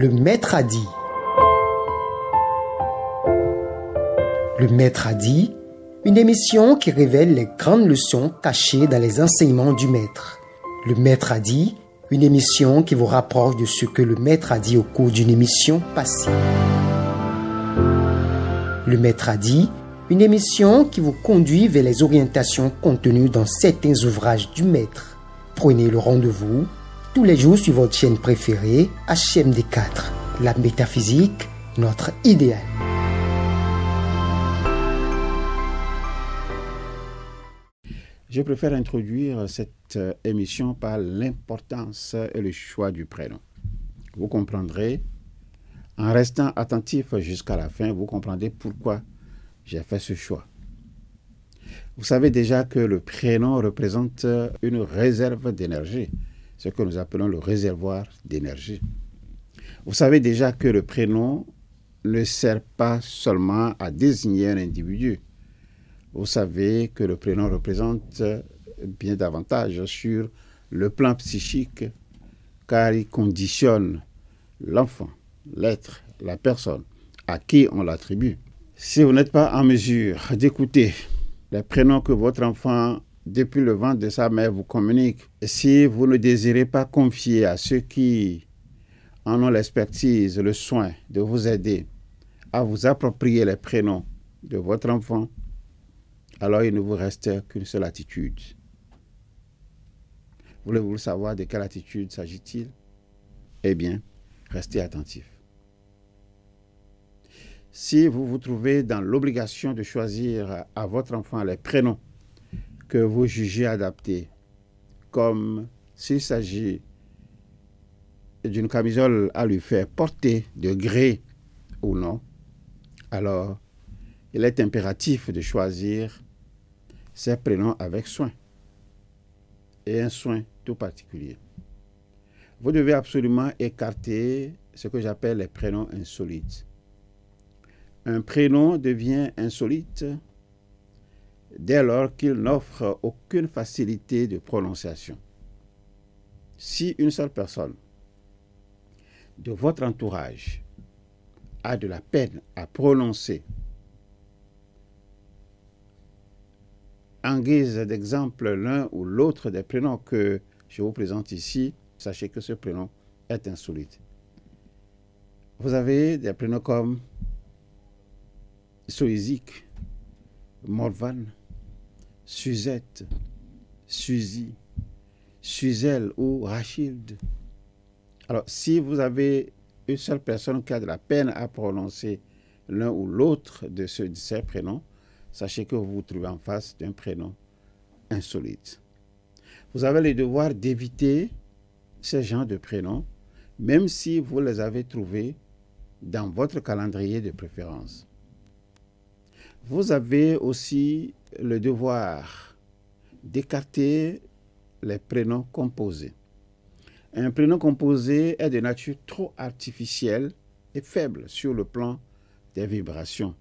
Le maître a dit. Le maître a dit, une émission qui révèle les grandes leçons cachées dans les enseignements du maître. Le maître a dit, une émission qui vous rapproche de ce que le maître a dit au cours d'une émission passée. Le maître a dit, une émission qui vous conduit vers les orientations contenues dans certains ouvrages du maître. Prenez le rendez-vous tous les jours sur votre chaîne préférée, HMD4. La métaphysique, notre idéal. Je préfère introduire cette émission par l'importance et le choix du prénom. Vous comprendrez, en restant attentif jusqu'à la fin, vous comprendrez pourquoi j'ai fait ce choix. Vous savez déjà que le prénom représente une réserve d'énergie, ce que nous appelons le réservoir d'énergie. Vous savez déjà que le prénom ne sert pas seulement à désigner un individu. Vous savez que le prénom représente bien davantage sur le plan psychique, car il conditionne l'enfant, l'être, la personne à qui on l'attribue. Si vous n'êtes pas en mesure d'écouter les prénoms que votre enfant, depuis le ventre de sa mère, vous communique, et si vous ne désirez pas confier à ceux qui en ont l'expertise, le soin de vous aider à vous approprier les prénoms de votre enfant, alors il ne vous reste qu'une seule attitude. Voulez-vous savoir de quelle attitude s'agit-il? Eh bien, restez attentif. Si vous vous trouvez dans l'obligation de choisir à votre enfant les prénoms que vous jugez adaptés, comme s'il s'agit d'une camisole à lui faire porter de gré ou non, alors il est impératif de choisir ces prénoms avec soin, et un soin tout particulier. Vous devez absolument écarter ce que j'appelle les prénoms insolites. Un prénom devient insolite dès lors qu'il n'offre aucune facilité de prononciation. Si une seule personne de votre entourage a de la peine à prononcer, en guise d'exemple, l'un ou l'autre des prénoms que je vous présente ici, sachez que ce prénom est insolite. Vous avez des prénoms comme Soisic, Morvan, Suzette, Suzy, Suzel ou Rachilde. Alors, si vous avez une seule personne qui a de la peine à prononcer l'un ou l'autre de ces prénoms, sachez que vous vous trouvez en face d'un prénom insolite. Vous avez le devoir d'éviter ces genres de prénoms, même si vous les avez trouvés dans votre calendrier de préférence. Vous avez aussi le devoir d'écarter les prénoms composés. Un prénom composé est de nature trop artificielle et faible sur le plan des vibrations.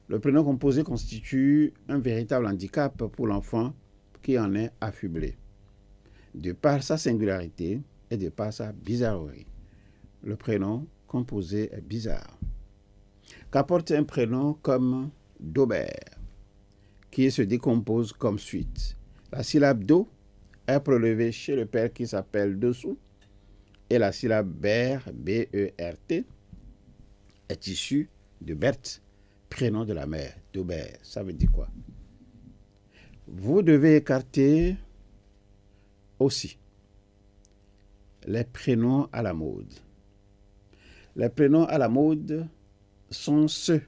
Le prénom composé constitue un véritable handicap pour l'enfant qui en est affublé, de par sa singularité et de par sa bizarrerie. Le prénom composé est bizarre. Qu'apporte un prénom comme Daubert, qui se décompose comme suite? La syllabe Do est prélevée chez le père qui s'appelle Dessous, et la syllabe Bert, B-E-R-T, est issue de Berthe, prénom de la mère, Daubert. Ça veut dire quoi? Vous devez écarter aussi les prénoms à la mode. Les prénoms à la mode sont ceux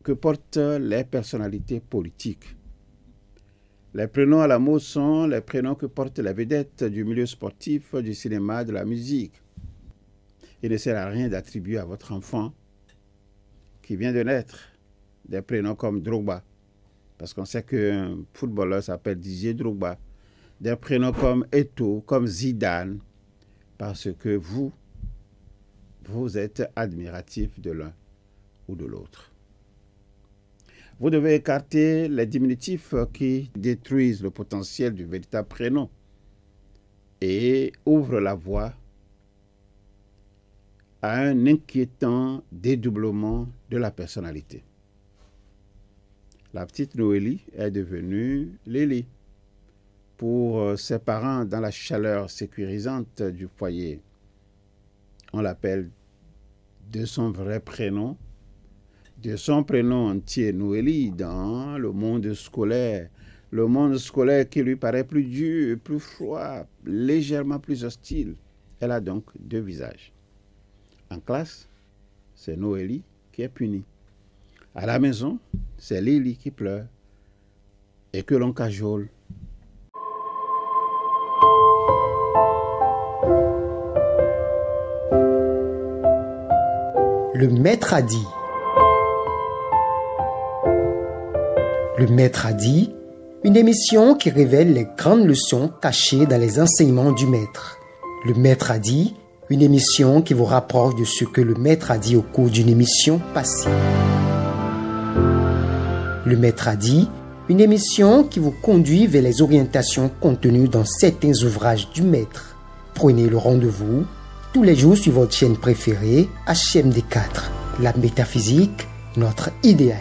que portent les personnalités politiques. Les prénoms à la mode sont les prénoms que portent les vedettes du milieu sportif, du cinéma, de la musique. Il ne sert à rien d'attribuer à votre enfant qui vient de naître des prénoms comme Drogba, parce qu'on sait qu'un footballeur s'appelle Didier Drogba, des prénoms comme Eto'o, comme Zidane, parce que vous êtes admiratif de l'un ou de l'autre. Vous devez écarter les diminutifs qui détruisent le potentiel du véritable prénom et ouvrent la voie à un inquiétant dédoublement de la personnalité. La petite Noélie est devenue Lily. Pour ses parents, dans la chaleur sécurisante du foyer, on l'appelle de son vrai prénom, de son prénom entier Noélie, dans le monde scolaire qui lui paraît plus dur, plus froid, légèrement plus hostile. Elle a donc deux visages. En classe, c'est Noélie qui est punie. À la maison, c'est Lily qui pleure et que l'on cajole. Le maître a dit. Le maître a dit, une émission qui révèle les grandes leçons cachées dans les enseignements du maître. Le maître a dit, une émission qui vous rapproche de ce que le maître a dit au cours d'une émission passée. Le maître a dit, une émission qui vous conduit vers les orientations contenues dans certains ouvrages du maître. Prenez le rendez-vous tous les jours sur votre chaîne préférée, HMD4. La métaphysique, notre idéal.